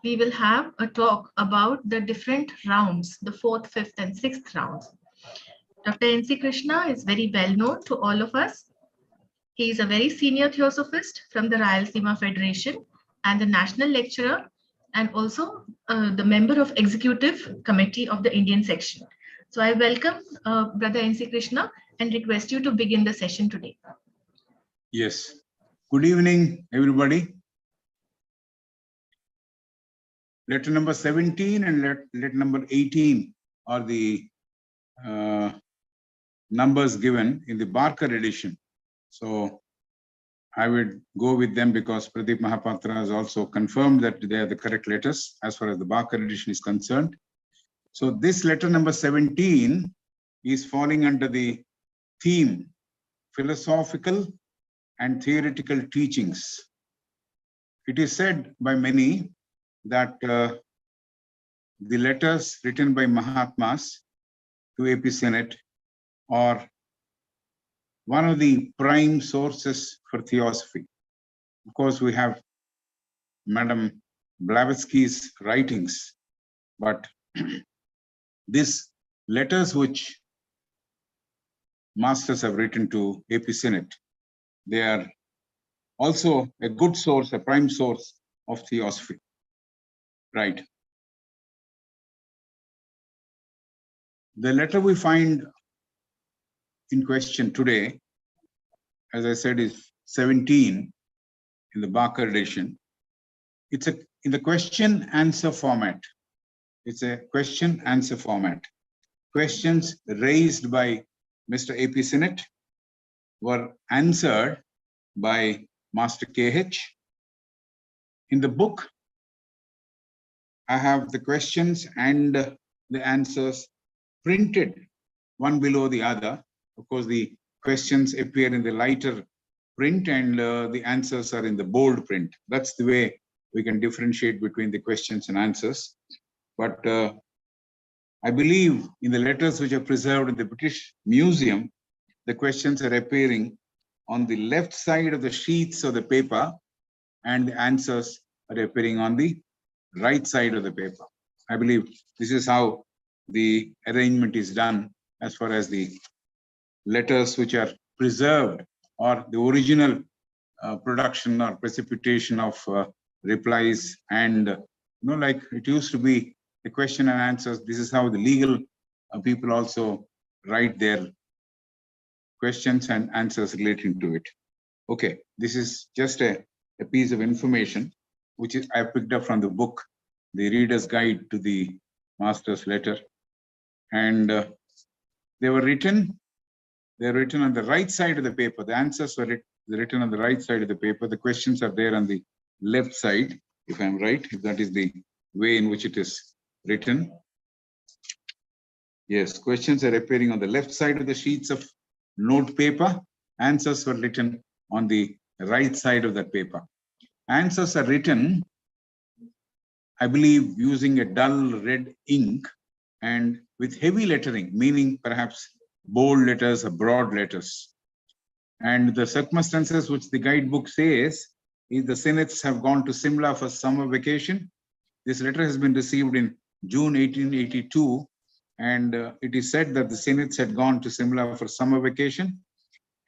we will have a talk about the different rounds, the 4th, 5th, and 6th rounds. Dr. N.C. Krishna is very well known to all of us. He is a very senior theosophist from the Rayalaseema Federation and the national lecturer, and also the member of executive committee of the Indian section. So I welcome Brother N.C. Krishna and request you to begin the session today. Yes. Good evening, everybody. Letter number 17 and letter number 18 are the numbers given in the Barker edition. So I would go with them because Pradeep Mahapatra has also confirmed that they are the correct letters as far as the Barker edition is concerned. So this letter number 17 is falling under the theme philosophical and theoretical teachings. It is said by many that the letters written by Mahatmas to AP Senate are one of the prime sources for theosophy. Of course, we have Madam Blavatsky's writings, but these letters which masters have written to AP Senate, they are also a good source, a prime source of theosophy. Right. The letter we find in question today, as I said, is 17 in the Barker edition. It's in the question-answer format. It's a question-answer format. Questions raised by Mr. AP Senate were answered by Master KH. In the book, I have the questions and the answers printed one below the other. Of course, the questions appear in the lighter print and the answers are in the bold print. That's the way we can differentiate between the questions and answers. But I believe in the letters which are preserved in the British Museum, the questions are appearing on the left side of the sheets of the paper and the answers are appearing on the right side of the paper. I believe this is how the arrangement is done as far as the letters which are preserved or the original production or precipitation of replies, and like it used to be the question and answers. This is how the legal people also write their questions and answers relating to it. Okay, this is just a piece of information which I picked up from the book, The Reader's Guide to the Master's Letter, and they were written on the right side of the paper. The answers were written on the right side of the paper. The questions are there on the left side, if I'm right, if that is the way in which it is written. Yes, questions are appearing on the left side of the sheets of note paper. Answers were written on the right side of that paper. Answers are written, I believe, using a dull red ink and with heavy lettering, meaning perhaps bold letters or broad letters. And the circumstances which the guidebook says is the Senates have gone to Simla for summer vacation. This letter has been received in June 1882, and it is said that the Senates had gone to Simla for summer vacation,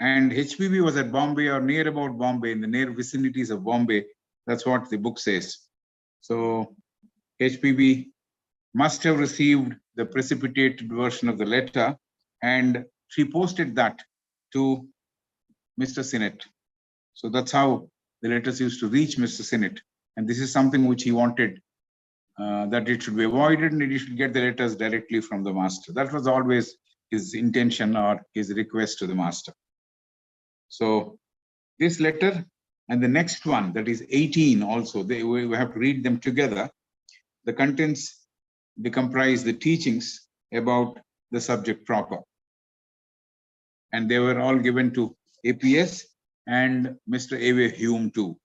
and HPB was at Bombay or near about Bombay, in the near vicinities of Bombay. That's what the book says. So HPB must have received the precipitated version of the letter, and she posted that to Mr. Senate. So that's how the letters used to reach Mr. Senate. And this is something which he wanted, that it should be avoided and he should get the letters directly from the master. That was always his intention or his request to the master. So this letter and the next one, that is 18 also, we have to read them together. The contents, they comprise the teachings about the subject proper. And they were all given to APS and Mr. A.W. Hume too.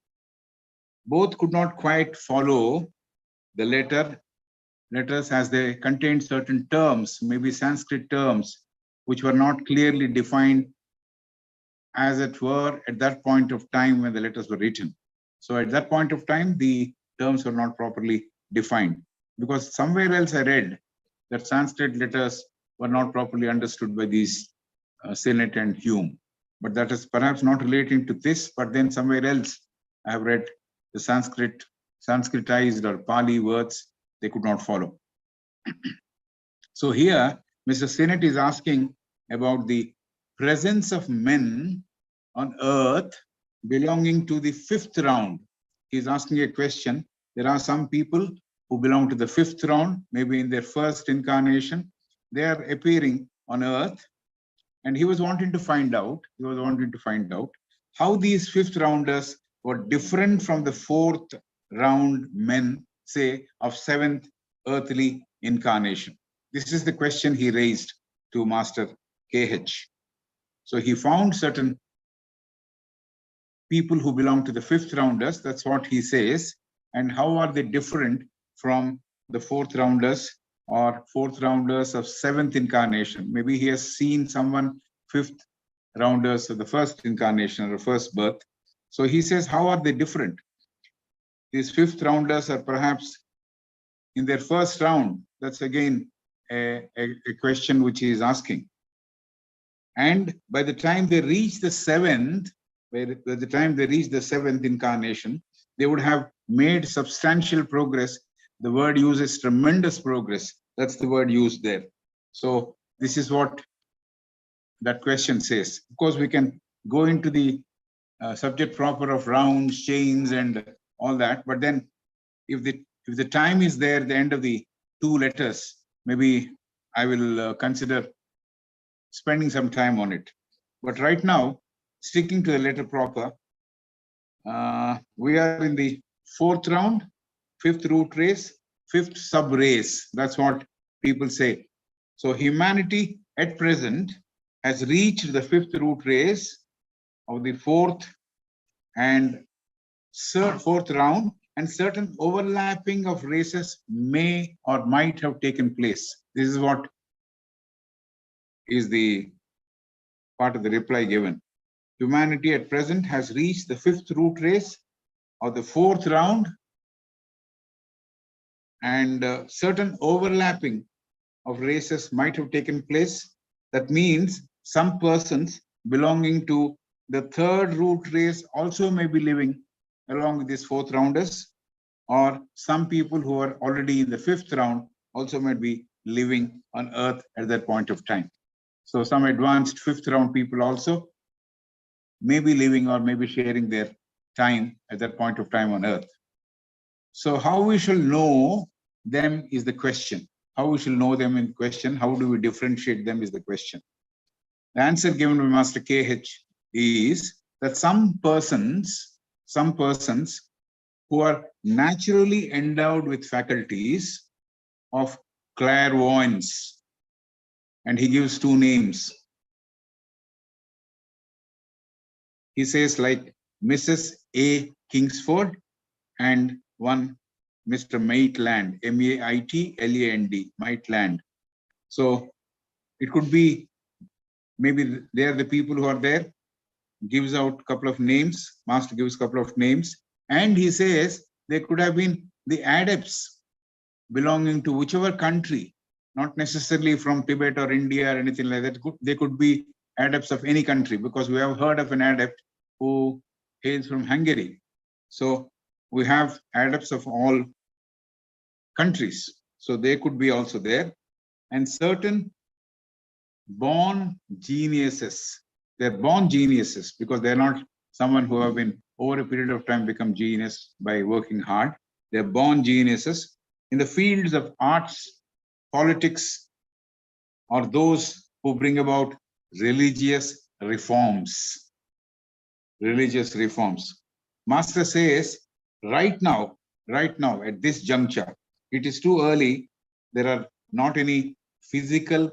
Both could not quite follow the letters as they contained certain terms, maybe Sanskrit terms, which were not clearly defined, as it were, at that point of time when the letters were written. So at that point of time, the terms were not properly defined. Because somewhere else I read that Sanskrit letters were not properly understood by these Sennett and Hume. But that is perhaps not relating to this, but then somewhere else I have read the Sanskritized or Pali words, they could not follow. So here, Mr. Sennett is asking about the presence of men on earth belonging to the fifth round. He's asking a question. There are some people who belong to the fifth round, maybe in their first incarnation. They are appearing on earth, and he was wanting to find out, how these fifth rounders were different from the fourth round men, say, of seventh earthly incarnation. This is the question he raised to Master KH. So he found certain people who belong to the fifth rounders, that's what he says, and how are they different from the fourth rounders or fourth rounders of seventh incarnation. Maybe he has seen someone fifth rounders of the first incarnation or first birth. So he says, how are they different? These fifth rounders are perhaps in their first round. That's again a question which he is asking. And by the time they reach the seventh, incarnation, they would have made substantial progress. The word uses tremendous progress. That's the word used there. So this is what that question says. Of course, we can go into the subject proper of rounds, chains, and all that. But then if the time is there, the end of the two letters, maybe I will consider spending some time on it. But right now, sticking to the letter proper, we are in the fourth round, fifth root race, fifth sub race. That's what people say. So humanity at present has reached the fifth root race of the fourth round, and certain overlapping of races may or might have taken place. This is what is the part of the reply given. Humanity at present has reached the fifth root race of the fourth round, and certain overlapping of races might have taken place. That means some persons belonging to the third root race also may be living along with these fourth rounders, or some people who are already in the fifth round also might be living on earth at that point of time. So some advanced fifth round people also may be living or may be sharing their time at that point of time on earth. So how we shall know them is the question. How we shall know them in question, how do we differentiate them is the question. The answer given by Master KH is that some persons who are naturally endowed with faculties of clairvoyance, and he gives two names. He says like Mrs. A. Kingsford and one Mr. Maitland, M-A-I-T-L-A-N-D, Maitland. So it could be, maybe they are the people who are there, gives out a couple of names, Master gives a couple of names, and he says they could have been the adepts belonging to whichever country, not necessarily from Tibet or India or anything like that. They could be adepts of any country, because we have heard of an adept who hails from Hungary. So we have adepts of all countries. So they could be also there. And certain born geniuses. They're born geniuses because they're not someone who have been over a period of time become genius by working hard. They're born geniuses in the fields of arts, politics, or those who bring about religious reforms. Master says, right now, at this juncture, it is too early. There are not any physical,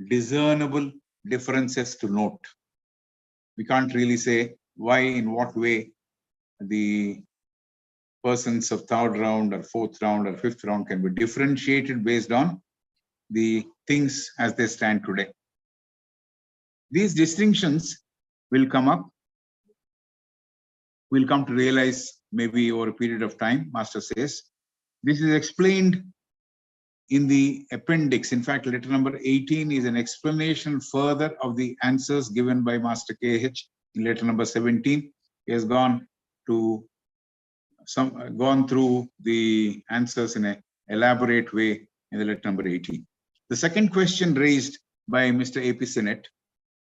discernible differences to note. We can't really say why, in what way the persons of third round or fourth round or fifth round can be differentiated based on the things as they stand today. These distinctions will come up. We'll come to realize maybe over a period of time, Master says. This is explained in the appendix. In fact, letter number 18 is an explanation further of the answers given by Master KH in letter number 17. He has gone through the answers in an elaborate way in the letter number 18. The second question raised by Mr. A.P. Sinnett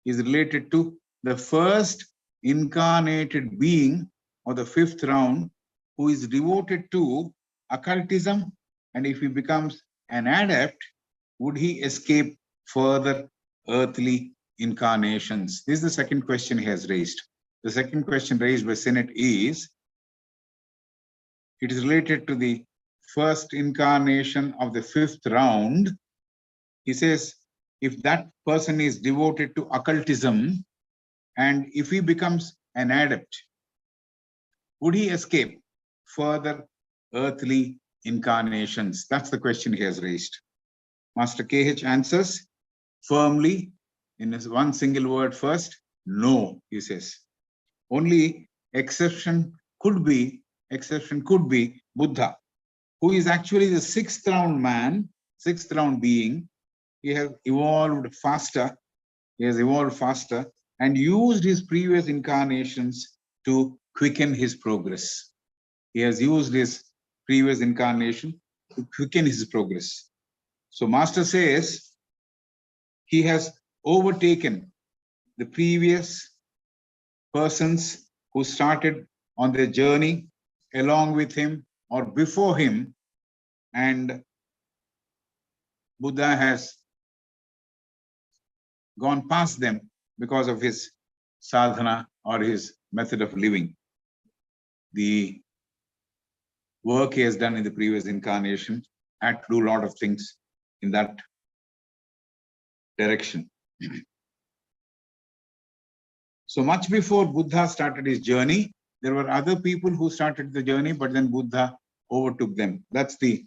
is related to the first incarnated being of the fifth round who is devoted to occultism, and if he becomes an adept, would he escape further earthly incarnations? This is the second question he has raised. The second question raised by Sinnett is, it is related to the first incarnation of the fifth round. He says, if that person is devoted to occultism, and if he becomes an adept, would he escape further earthly incarnations? That's the question he has raised. Master KH answers firmly in his one single word first, no, he says. Only exception could be Buddha, who is actually the sixth round man, sixth round being. He has evolved faster. He has evolved faster and used his previous incarnations to quicken his progress. He has used his previous incarnation to quicken his progress. So Master says he has overtaken the previous persons who started on their journey along with him or before him, and Buddha has gone past them because of his sadhana or his method of living. The work he has done in the previous incarnation had to do a lot of things in that direction. So much before Buddha started his journey, there were other people who started the journey, but then Buddha overtook them. That's the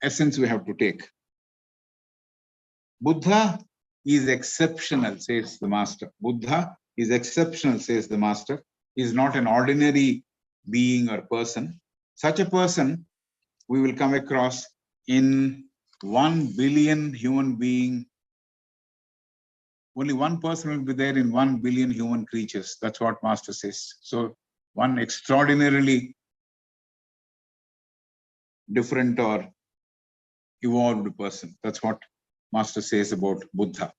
essence we have to take. Buddha is exceptional, says the Master. Buddha is exceptional, says the Master. He is not an ordinary being or person. Such a person we will come across in 1 billion human being. Only one person will be there in 1 billion human creatures. That's what Master says. So one extraordinarily different or evolved person. That's what Master says about Buddha.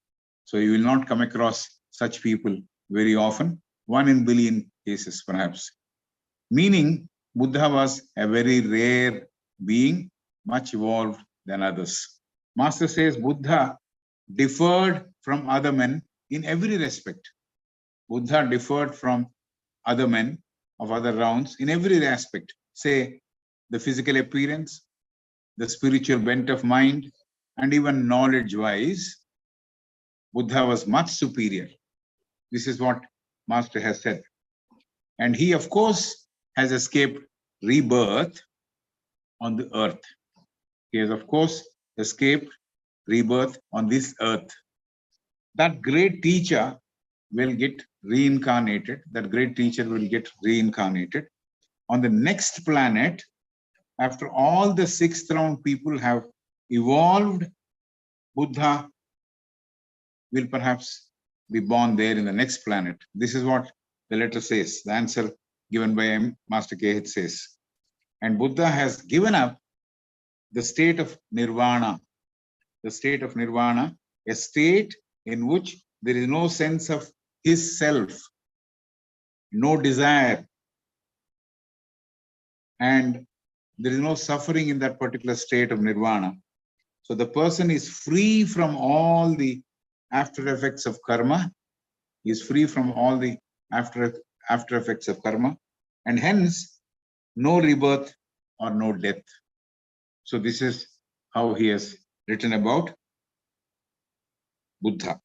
So you will not come across such people very often. 1 in billion cases, perhaps. Meaning, Buddha was a very rare being, much evolved than others. Master says Buddha differed from other men in every respect. Buddha differed from other men of other rounds in every aspect. Say, the physical appearance, the spiritual bent of mind, and even knowledge-wise, Buddha was much superior. This is what Master has said. And he, of course, has escaped rebirth on the earth. He has, of course, escaped rebirth on this earth. That great teacher will get reincarnated. That great teacher will get reincarnated on the next planet. After all the sixth round people have evolved, Buddha will perhaps be born there in the next planet. This is what the letter says. The answer given by Master KH says. And Buddha has given up the state of nirvana. The state of nirvana, a state in which there is no sense of his self, no desire, and there is no suffering in that particular state of nirvana. So the person is free from all the after effects of karma. He is free from all the after effects of karma, and hence no rebirth or no death. So this is how he has written about Buddha.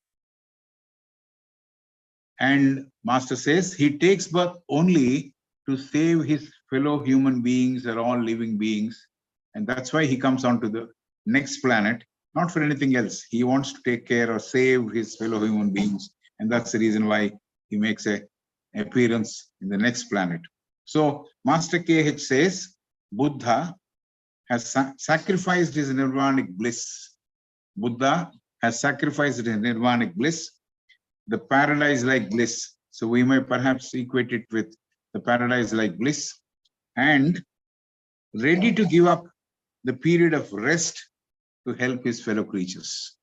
And Master says he takes birth only to save his fellow human beings or all living beings. And that's why he comes on to the next planet, not for anything else. He wants to take care or save his fellow human beings. And that's the reason why he makes an appearance in the next planet. So Master KH says Buddha has sacrificed his nirvanic bliss. Buddha has sacrificed his nirvanic bliss, the paradise-like bliss. So we may perhaps equate it with the paradise-like bliss, and ready to give up the period of rest to help his fellow creatures.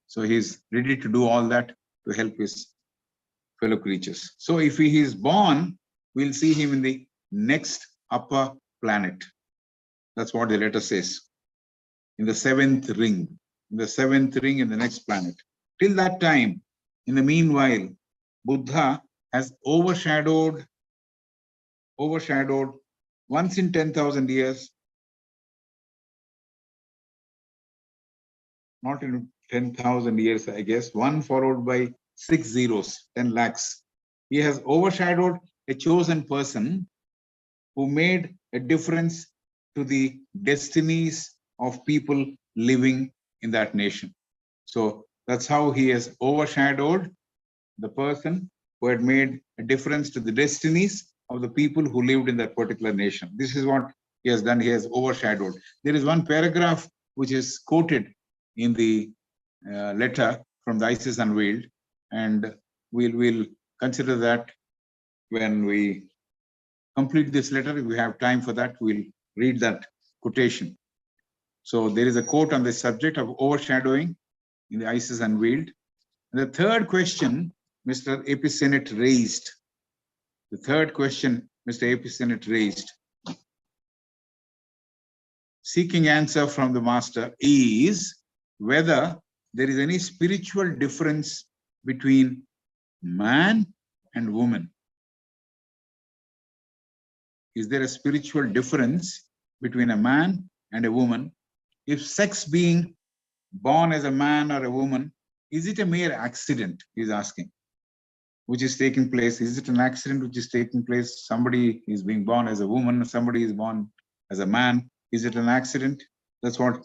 So he's ready to do all that to help his fellow creatures. So if he is born, we'll see him in the next upper planet. That's what the letter says. In the seventh ring. In the seventh ring in the next planet. Till that time, in the meanwhile, Buddha has overshadowed once in 10,000 years, not in 10,000 years, I guess, 1 followed by 6 zeros, 10 lakhs. He has overshadowed a chosen person who made a difference to the destinies of people living in that nation. So that's how he has overshadowed the person who had made a difference to the destinies of the people who lived in that particular nation. This is what he has done. He has overshadowed. There is one paragraph which is quoted in the letter from the Isis Unveiled, and we'll consider that when we complete this letter. If we have time for that, we'll read that quotation. So there is a quote on the subject of overshadowing in the Isis Unveiled. And the third question Mr. A.P. Sennett raised. The third question Mr. A.P. Sennett raised, seeking answer from the master, is whether there is any spiritual difference between man and woman. Is there a spiritual difference between a man and a woman? If sex being born as a man or a woman, is it a mere accident, he's asking, which is taking place? Is it an accident which is taking place? Somebody is being born as a woman, somebody is born as a man. Is it an accident? That's what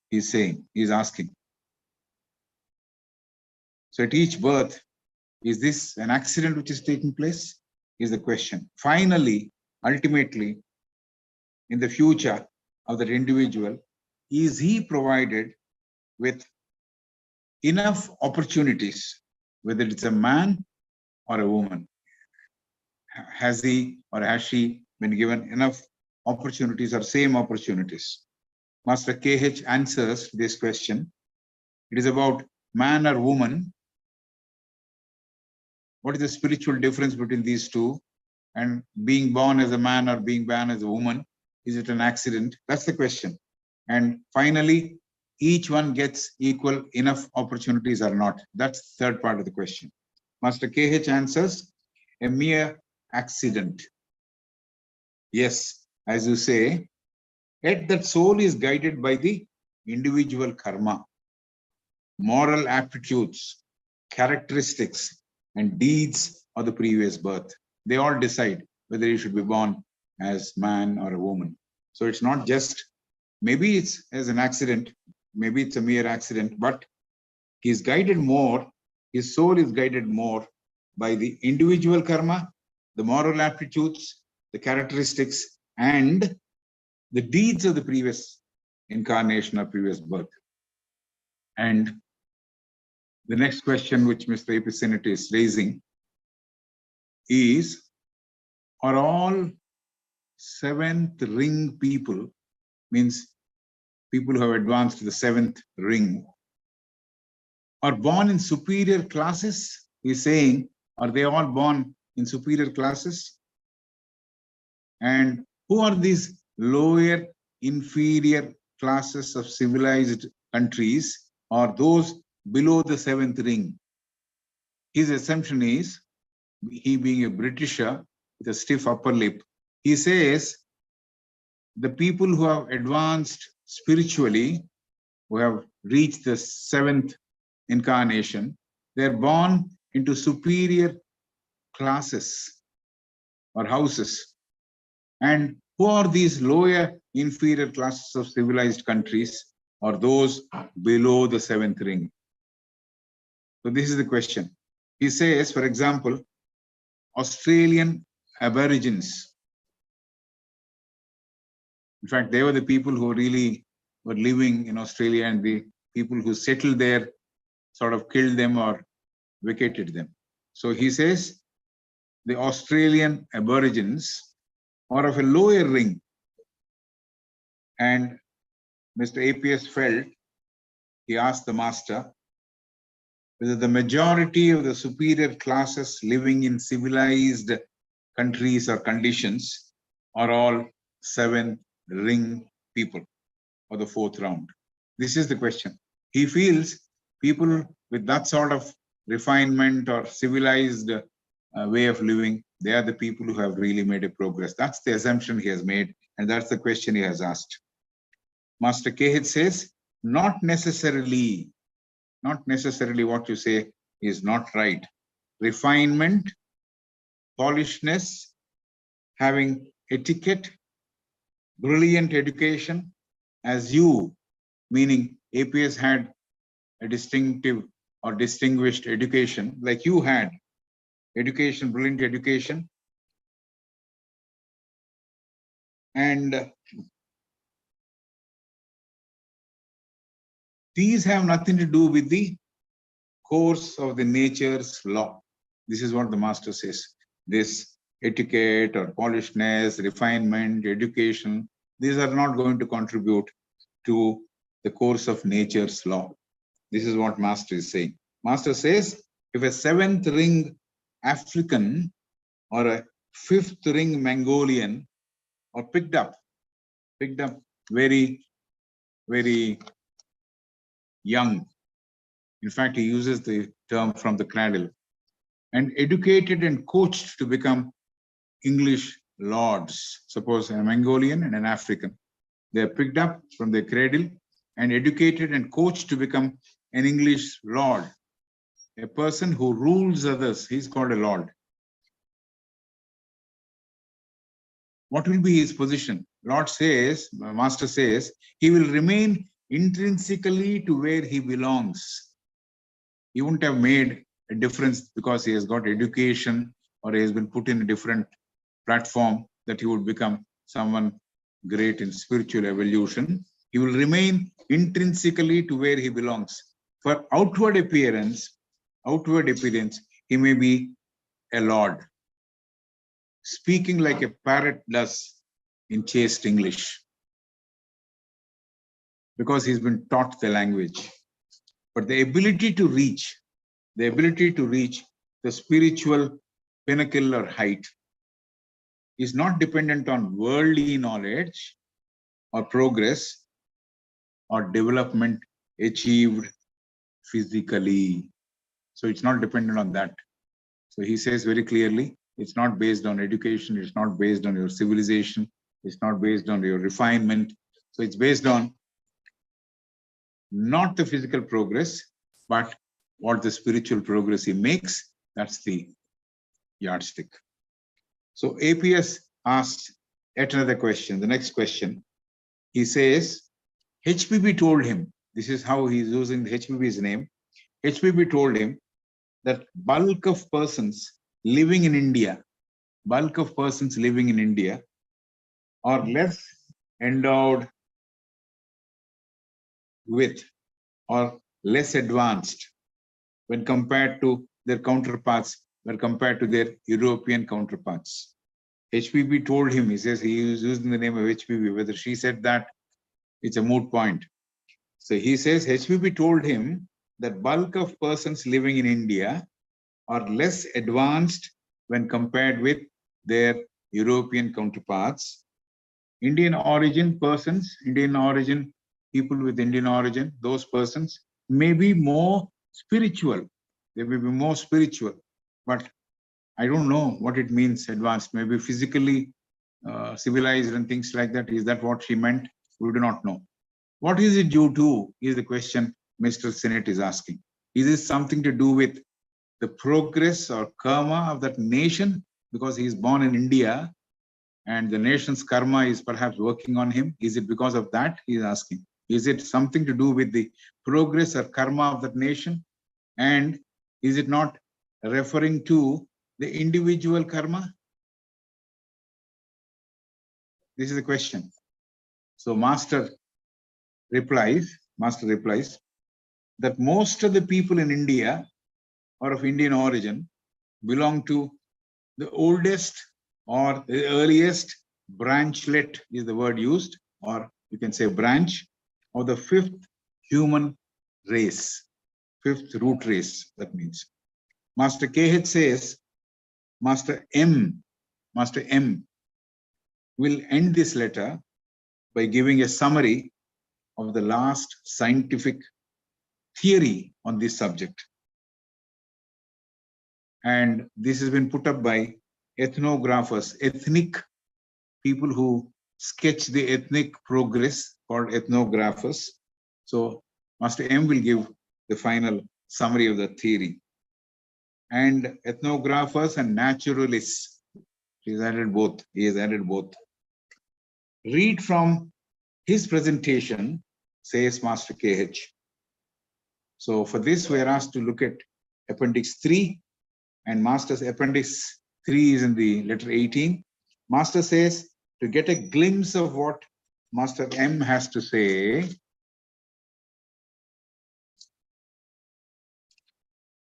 he's saying, he's asking. So at each birth, is this an accident which is taking place? Is the question. Finally, ultimately, in the future of that individual, is he provided with enough opportunities, whether it's a man or a woman? Has he or has she been given enough opportunities or same opportunities? Master KH answers this question. It is about man or woman. What is the spiritual difference between these two? And being born as a man or being born as a woman, is it an accident? That's the question. And finally, each one gets equal enough opportunities or not. That's the third part of the question. Master KH answers, a mere accident. Yes, as you say, yet that soul is guided by the individual karma, moral aptitudes, characteristics, and deeds of the previous birth. They all decide whether you should be born as man or a woman. So it's not just, maybe it's as an accident, maybe it's a mere accident, but he's guided more, his soul is guided more by the individual karma, the moral aptitudes, the characteristics, and the deeds of the previous incarnation or previous birth. And the next question which Mr. A.P. Sennett is raising is, are all seventh ring people, means people who have advanced to the seventh ring, are born in superior classes? He's saying, are they all born in superior classes? And who are these lower, inferior classes of civilized countries, or those below the seventh ring? His assumption is, he being a Britisher with a stiff upper lip, he says the people who have advanced spiritually, who have reached the seventh incarnation, they're born into superior classes or houses. And who are these lower, inferior classes of civilized countries, or those below the seventh ring? So this is the question. He says, for example, Australian Aborigines, In fact, they were the people who really were living in Australia, and the people who settled there sort of killed them or vacated them. So he says the Australian Aborigines are of a lower ring, and Mr. APS felt, he asked the master, whether the majority of the superior classes living in civilized countries or conditions are all 7 ring people, or the 4th round. This is the question. He feels people with that sort of refinement or civilized way of living, they are the people who have really made a progress. That's the assumption he has made, and that's the question he has asked. Master Kehit says, not necessarily what you say is not right. Refinement, polishness, having etiquette, brilliant education, as you, meaning APS, had a distinctive or distinguished education, like you had education, brilliant education, and these have nothing to do with the course of the nature's law. This is what the master says. This etiquette or polishedness, refinement, education, these are not going to contribute to the course of nature's law. This is what master is saying. Master says, if a 7th ring African or a 5th ring Mongolian are picked up very, very young. In fact, he uses the term from the cradle, and educated and coached to become English lords. Suppose a Mongolian and an African, they are picked up from the cradle and educated and coached to become an English lord. A person who rules others, he's called a lord. What will be his position? Lord says, master says, he will remain intrinsically to where he belongs. He wouldn't have made a difference because he has got education or he has been put in a different platform that he would become someone great in spiritual evolution. He will remain intrinsically to where he belongs. For outward appearance, he may be a lord, speaking like a parrot does in chaste English, because he's been taught the language. But the ability to reach the spiritual pinnacle or height is not dependent on worldly knowledge or progress or development achieved physically. So it's not dependent on that. So he says very clearly, it's not based on education, it's not based on your civilization, it's not based on your refinement. So it's based on not the physical progress, but what the spiritual progress he makes, that's the yardstick. So APS asks yet another question, the next question. He says, HPB told him, this is how he's using the HPB's name. HPB told him that bulk of persons living in India are less endowed with or less advanced when compared to their counterparts, when compared to their European counterparts. HPB told him, he says he is using the name of HPB, whether she said that, it's a moot point. So he says HPB told him that bulk of persons living in India are less advanced when compared with their European counterparts. Indian origin persons, people with Indian origin, those persons may be more spiritual. They may be more spiritual, but I don't know what it means advanced, maybe physically civilized and things like that. Is that what she meant? We do not know. What is it due to is the question Mr. Senate is asking. Is this something to do with the progress or karma of that nation because he is born in India and the nation's karma is perhaps working on him? Is it because of that? He is asking. Is it something to do with the progress or karma of that nation? And is it not referring to the individual karma? This is the question. So master replies that most of the people in India or of Indian origin belong to the oldest or the earliest branchlet is the word used, or you can say branch, of the fifth human race, fifth root race, that means. Master KH says, Master M will end this letter by giving a summary of the last scientific theory on this subject. And this has been put up by ethnographers, ethnic people who sketch the ethnic progress, called ethnographers. So Master M will give the final summary of the theory. And ethnographers and naturalists, he has added both. Read from his presentation, says Master KH. So for this, we are asked to look at Appendix 3, and Master's Appendix 3 is in the letter 18. Master says, to get a glimpse of what Master M has to say,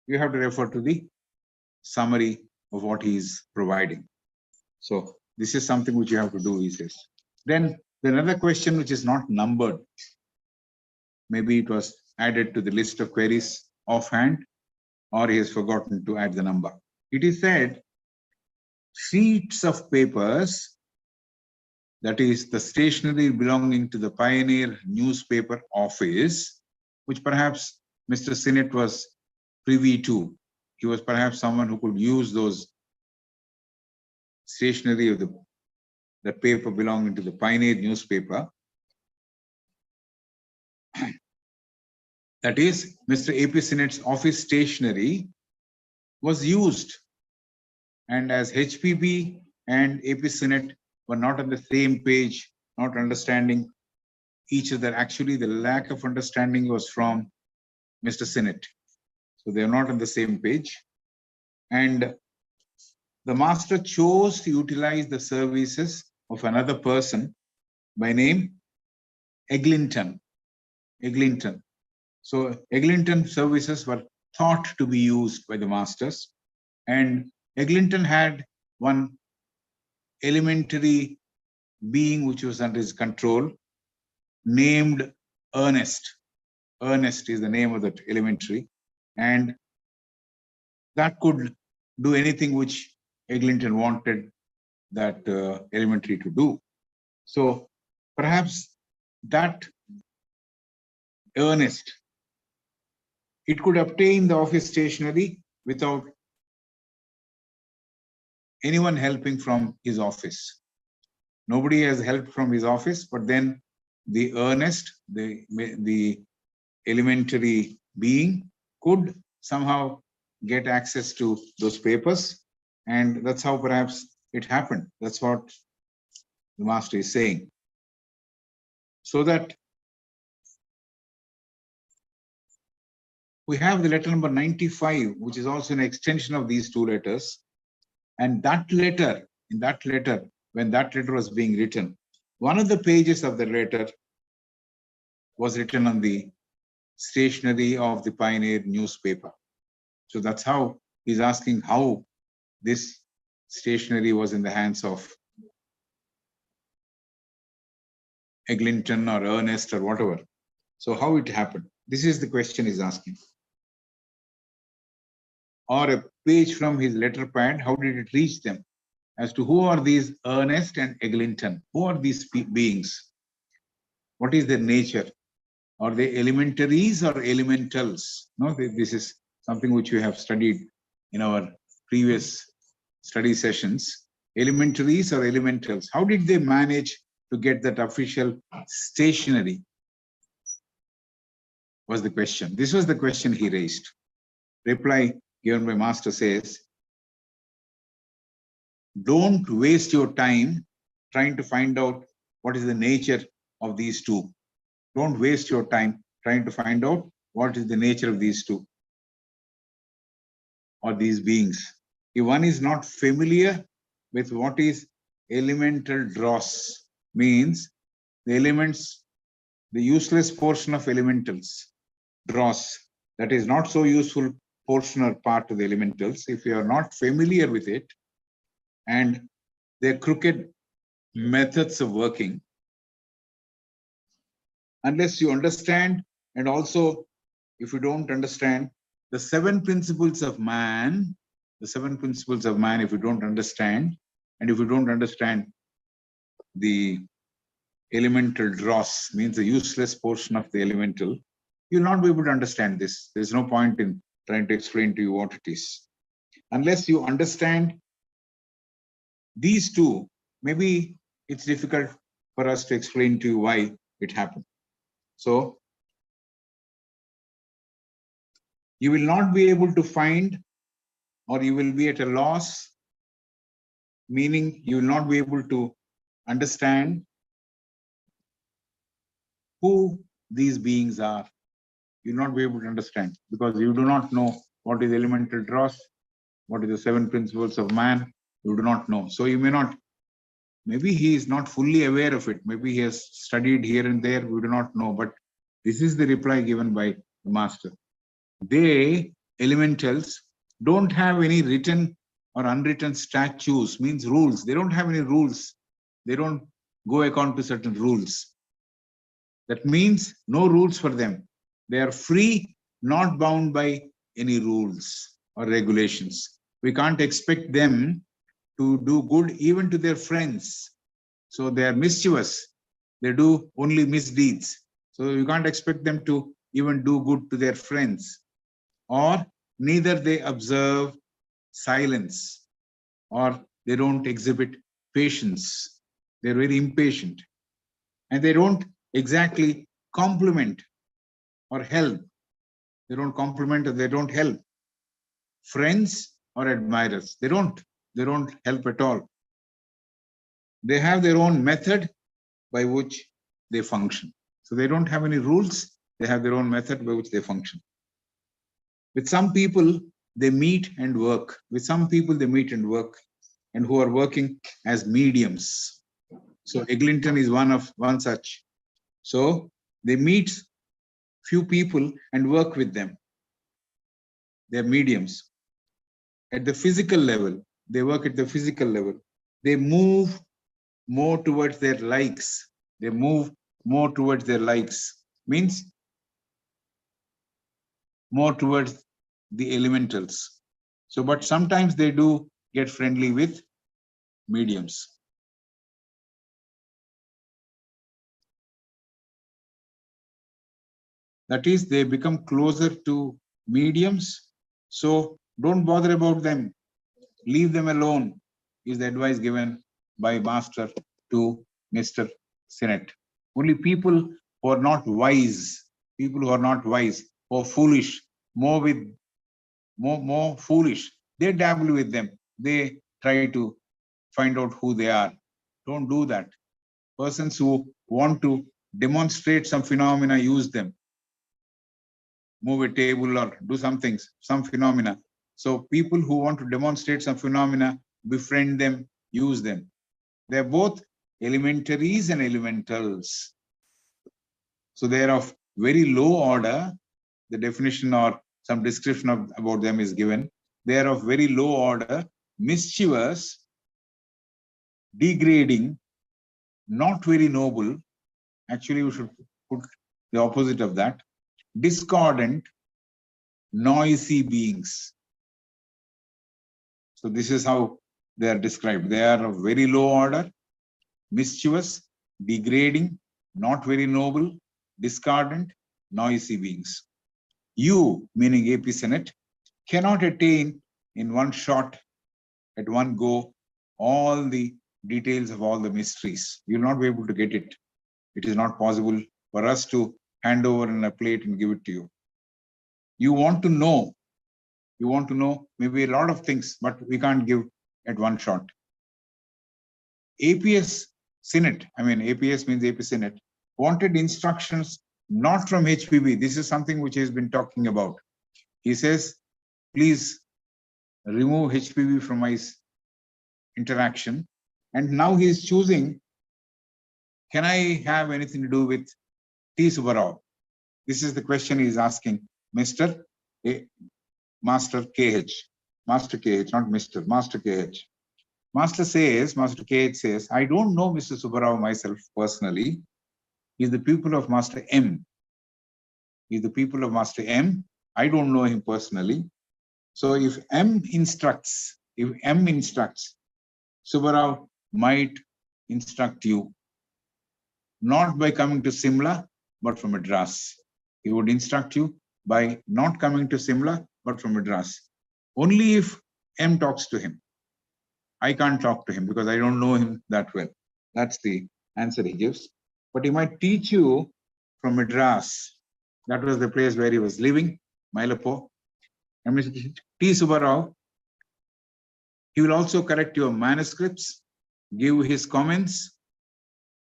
you have to refer to the summary of what he is providing. So this is something which you have to do, he says. Then another question which is not numbered, maybe it was added to the list of queries offhand, or he has forgotten to add the number. It is said, sheets of papers, that is the stationery belonging to the Pioneer newspaper office, which perhaps Mr. Sinnett was privy to. He was perhaps someone who could use those stationery of the paper belonging to the Pioneer newspaper. That is, Mr. A.P. Sinnett's office stationery was used. And as HPB and A.P. Sinnett were not on the same page, not understanding each other, actually the lack of understanding was from Mr. Sinnett. So they are not on the same page. And the master chose to utilize the services of another person by name Eglinton. So Eglinton services were thought to be used by the masters, and Eglinton had one elementary being which was under his control, named Ernest. Ernest is the name of that elementary, and that could do anything which Eglinton wanted that elementary to do. So perhaps that Ernest, it could obtain the office stationery without anyone helping from his office. Nobody has helped from his office, but then the Ernest, the elementary being, could somehow get access to those papers, and that's how perhaps it happened. That's what the master is saying. So that we have the letter number 95, which is also an extension of these two letters. And that letter, when that letter was being written, one of the pages of the letter was written on the stationery of the Pioneer newspaper. So that's how he's asking how this stationery was in the hands of Eglinton or Ernest or whatever. So how it happened? This is the question he's asking. Or a page from his letter pad, how did it reach them? As to who are these Ernest and Eglinton? Who are these beings? What is their nature? Are they elementaries or elementals? No, this is something which we have studied in our previous study sessions. Elementaries or elementals? How did they manage to get that official stationery? Was the question. This was the question he raised. Reply given by master says, don't waste your time trying to find out what is the nature of these two. Don't waste your time trying to find out what is the nature of these two or these beings. If one is not familiar with what is elemental dross, means the elements, the useless portion of elementals, dross, that is not so useful portion or part of the elementals, if you are not familiar with it and their crooked methods of working, unless you understand, and also if you don't understand the 7 principles of man, if you don't understand, and if you don't understand the elemental dross, means the useless portion of the elemental, you'll not be able to understand this. There's no point in trying to explain to you what it is. Unless you understand these two, maybe it's difficult for us to explain to you why it happened. So you will not be able to find, or you will be at a loss, meaning you will not be able to understand who these beings are. You will not be able to understand because you do not know what is elemental dross, what is the 7 principles of man. You do not know. So you may not, maybe he is not fully aware of it. Maybe he has studied here and there. We do not know. But this is the reply given by the master. They, elementals, don't have any written or unwritten statutes, means rules. They don't have any rules. They don't go according to certain rules. That means no rules for them. They are free, not bound by any rules or regulations. We can't expect them to do good even to their friends. So they are mischievous. They do only misdeeds. So you can't expect them to even do good to their friends. Or neither they observe silence, or they don't exhibit patience. They're very impatient. And they don't exactly compliment or help. They don't compliment or they don't help friends or admirers. They don't help at all. They have their own method by which they function. So they don't have any rules. They have their own method by which they function. With some people, they meet and work. With some people, they meet and work, and who are working as mediums. So Eglinton is one such. So they meet few people and work with them. They're mediums. At the physical level, they work at the physical level. They move more towards their likes. They move more towards their likes. Means more towards the elementals. So, but sometimes they do get friendly with mediums. That is, they become closer to mediums. So don't bother about them. Leave them alone, is the advice given by Master to Mr. Sinnett. Only people who are not wise, who are foolish, more foolish, they dabble with them. They try to find out who they are. Don't do that. Persons who want to demonstrate some phenomena, use them. Move a table or do some things, some phenomena. So people who want to demonstrate some phenomena, befriend them, use them. They're both elementaries and elementals. So they're of very low order. The definition or some description about them is given. They are of very low order, mischievous, degrading, not very noble. Actually, we should put the opposite of that. Discordant, noisy beings. So this is how they are described. They are of very low order, mischievous, degrading, not very noble, discordant, noisy beings. You, meaning AP Senate, cannot attain in one shot, at one go, all the details of all the mysteries. You will not be able to get it. It is not possible for us to hand over in a plate and give it to you. You want to know maybe a lot of things, but we can't give at one shot. APS Senate, APS means AP Senate, wanted instructions not from HPB. This is something which he has been talking about. He says, please remove HPB from my interaction. And now he is choosing can I have anything to do with T. Subbarao? This is the question he is asking Mr. Master KH. Master KH, not Mr. Master KH. Master KH says, I don't know Mr. Subbarao myself personally. He's the pupil of Master M. He's the pupil of Master M. I don't know him personally. So if M instructs, Subbarao might instruct you, not by coming to Simla, but from Madras. He would instruct you by not coming to Simla, but from Madras. Only if M talks to him. I can't talk to him because I don't know him that well. That's the answer he gives. But he might teach you from Madras. That was the place where he was living, Mailapo. And Mr. T. Subbarao, he will also correct your manuscripts, give his comments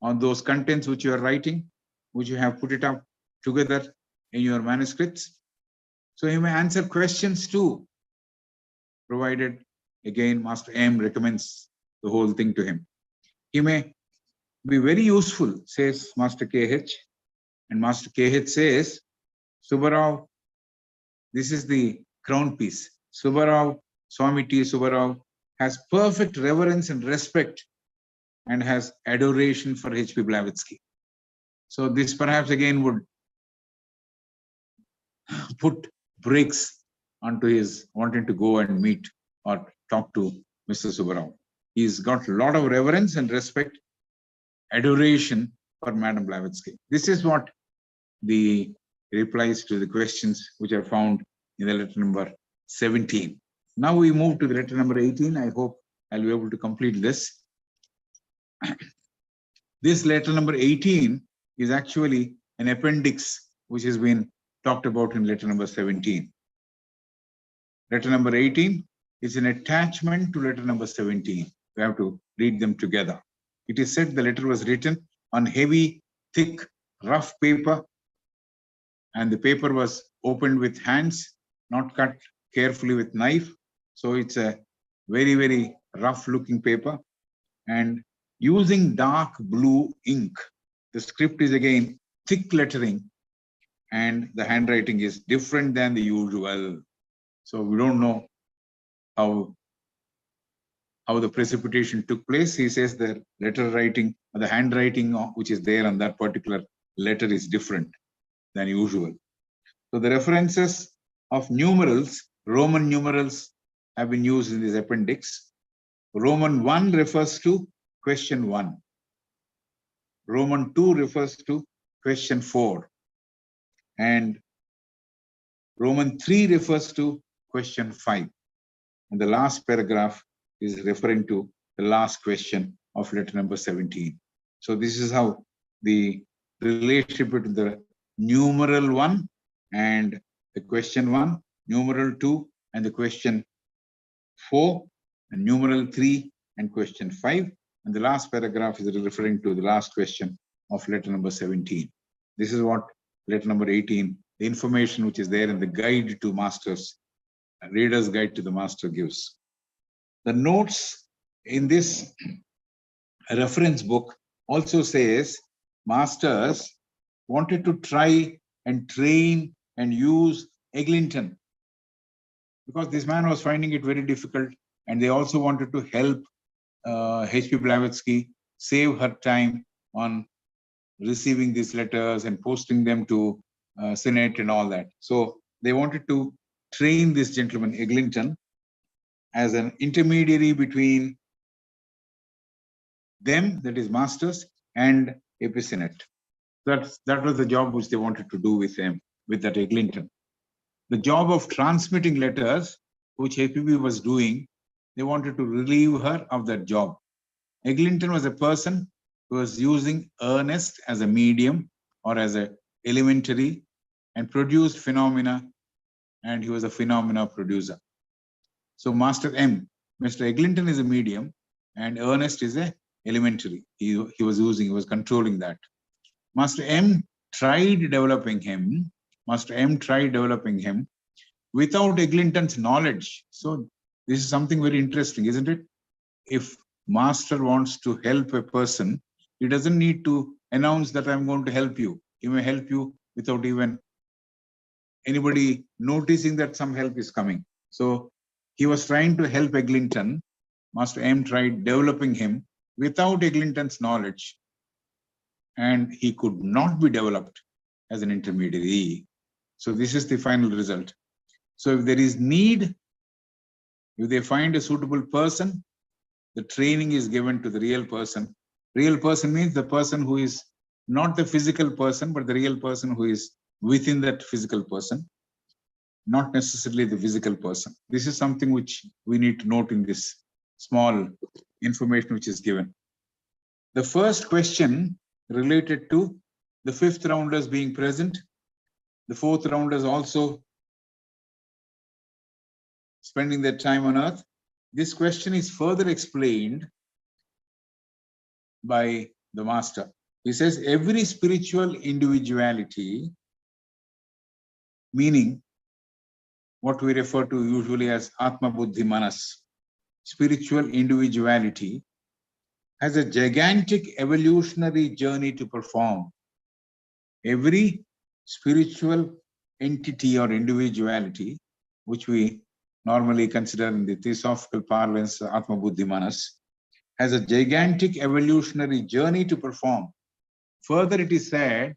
on those contents which you are writing, which you have put it up together in your manuscripts. So he may answer questions too, provided, again, Master M recommends the whole thing to him. He may be very useful, says Master KH. And Master KH says, Subbarao, this is the crown piece. Subbarao, Swami T. Subbarao, has perfect reverence and respect and has adoration for H.P. Blavatsky. So this perhaps again would put brakes onto his wanting to go and meet or talk to Mr. Subbarao. He's got a lot of reverence and respect, adoration for Madam Blavatsky. This is what the replies to the questions which are found in the letter number 17. Now we move to the letter number 18. I hope I'll be able to complete this. This letter number 18 is actually an appendix which has been talked about in letter number 17. Letter number 18 is an attachment to letter number 17. We have to read them together. It is said the letter was written on heavy, thick, rough paper, and the paper was opened with hands, not cut carefully with knife. So it's a very, very rough looking paper. And using dark blue ink, the script is again thick lettering, and the handwriting is different than the usual. So we don't know how the precipitation took place. He says the letter writing, or the handwriting which is there on that particular letter is different than usual. So the references of numerals, Roman numerals, have been used in this appendix. Roman 1 refers to question 1. Roman 2 refers to question 4. And Roman 3 refers to question 5. And the last paragraph is referring to the last question of letter number 17. So this is how the relationship between the numeral 1 and the question 1, numeral 2 and the question 4, and numeral 3 and question 5. And the last paragraph is referring to the last question of letter number 17. This is what letter number 18, the information which is there in the guide to masters, reader's guide to the master gives. The notes in this reference book also says masters wanted to try and train and use Eglinton, because this man was finding it very difficult, and they also wanted to help H.P. Blavatsky save her time on receiving these letters and posting them to Senate and all that. So they wanted to train this gentleman, Eglinton, as an intermediary between them, that is masters, and AP Senate. That was the job which they wanted to do with them, with that Eglinton. The job of transmitting letters, which APB was doing, they wanted to relieve her of that job. Eglinton was a person who was using Ernest as a medium or as an elementary and produced phenomena, and he was a phenomena producer. So Master M, Mr. Eglinton is a medium and Ernest is a elementary. He was controlling that. Master M tried developing him. Master M tried developing him without Eglinton's knowledge. So this is something very interesting, isn't it? If master wants to help a person He doesn't need to announce that I'm going to help you. He may help you without even anybody noticing that some help is coming. So he was trying to help Eglinton. Master M tried developing him without Eglinton's knowledge, and he could not be developed as an intermediary. So this is the final result. So if there is need, if they find a suitable person, the training is given to the real person. Real person means the person who is not the physical person, but the real person who is within that physical person, not necessarily the physical person. This is something which we need to note in this small information which is given. The first question related to the fifth rounders being present, the fourth rounders also spending their time on earth. This question is further explained by the master. He says every spiritual individuality, meaning what we refer to usually as Atma Buddhi Manas, spiritual individuality, has a gigantic evolutionary journey to perform. Every spiritual entity or individuality, which we normally consider in the theosophical parlance Atma Buddhi Manas, has a gigantic evolutionary journey to perform. Further, it is said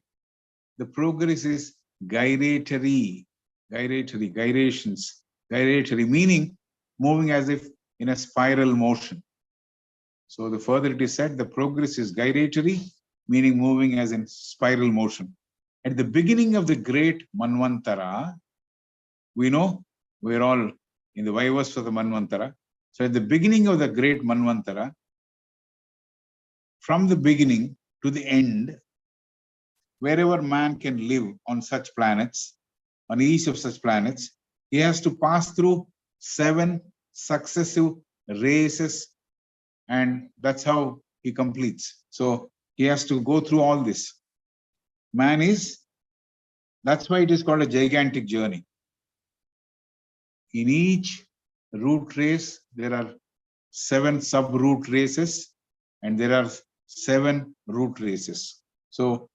the progress is gyratory, gyrations, gyratory, meaning moving as if in a spiral motion. So the further it is said, the progress is gyratory, meaning moving as in spiral motion. At the beginning of the great Manvantara, we know we're all in the Vivas of the Manvantara. So at the beginning of the great Manvantara, from the beginning to the end, wherever man can live on such planets, on each of such planets, he has to pass through 7 successive races, and that's how he completes. So he has to go through all this. Man is, that's why it is called a gigantic journey. In each root race, there are 7 sub-root races, and there are 7 root races. So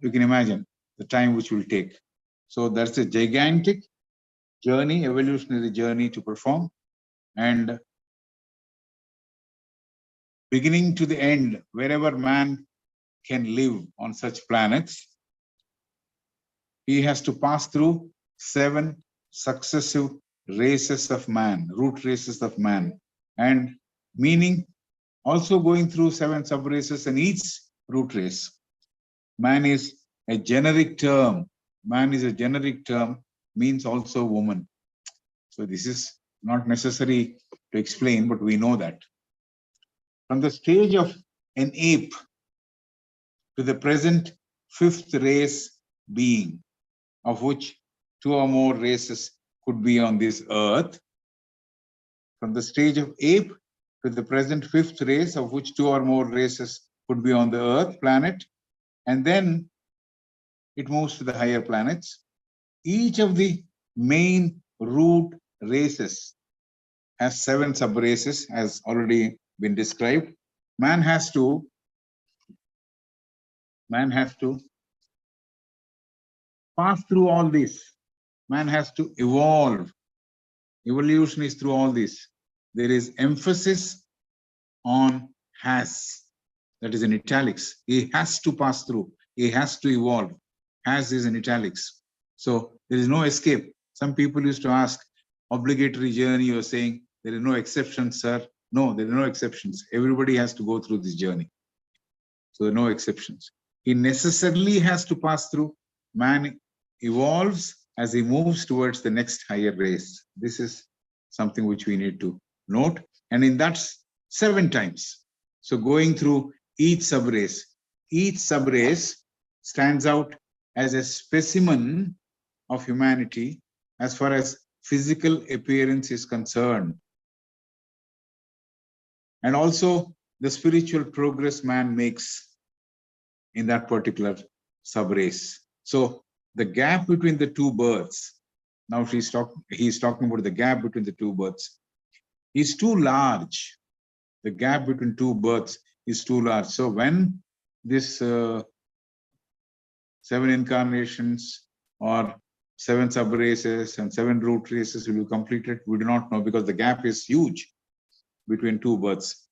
you can imagine the time which will take. So that's a gigantic journey, evolutionary journey to perform. And beginning to the end, wherever man can live on such planets, he has to pass through 7 successive races of man, root races of man, and meaning also going through 7 sub-races in each root race. Man is a generic term. Man is a generic term, means also woman. So this is not necessary to explain, but we know that. From the stage of an ape to the present 5th race being, of which 2 or more races could be on this earth. From the stage of ape to the present 5th race, of which 2 or more races could be on the earth planet, and then it moves to the higher planets. Each of the main root races has 7 sub-races, as already been described. Man has to pass through all this. Man has to evolve. Evolution is through all this. There is emphasis on has. That is in italics. He has to pass through. He has to evolve. Has is in italics. So there is no escape. Some people used to ask, obligatory journey, you're saying there are no exceptions, sir. No, there are no exceptions. Everybody has to go through this journey. So there are no exceptions. He necessarily has to pass through. Man evolves as he moves towards the next higher race. This is something which we need to note. And in that 7 times. So going through each sub-race stands out as a specimen of humanity as far as physical appearance is concerned. And also the spiritual progress man makes in that particular sub-race. So the gap between the 2 births, now he's talking about the gap between the 2 births, is too large. The gap between 2 births is too large. So when this 7 incarnations or 7 sub-races and 7 root races will be completed? We do not know, because the gap is huge between 2 births.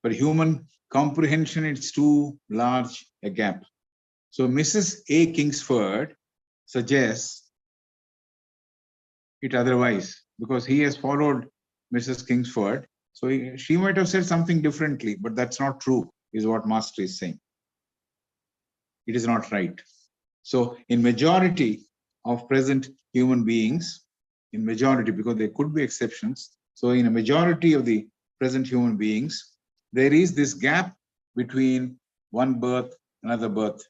For human comprehension, it's too large a gap. So Mrs. A. Kingsford suggests it otherwise, because he has followed Mrs. Kingsford. So she might have said something differently, but that's not true, is what Master is saying. It is not right. So in majority of present human beings, in majority, because there could be exceptions, so in a majority of the present human beings, there is this gap between one birth, another birth.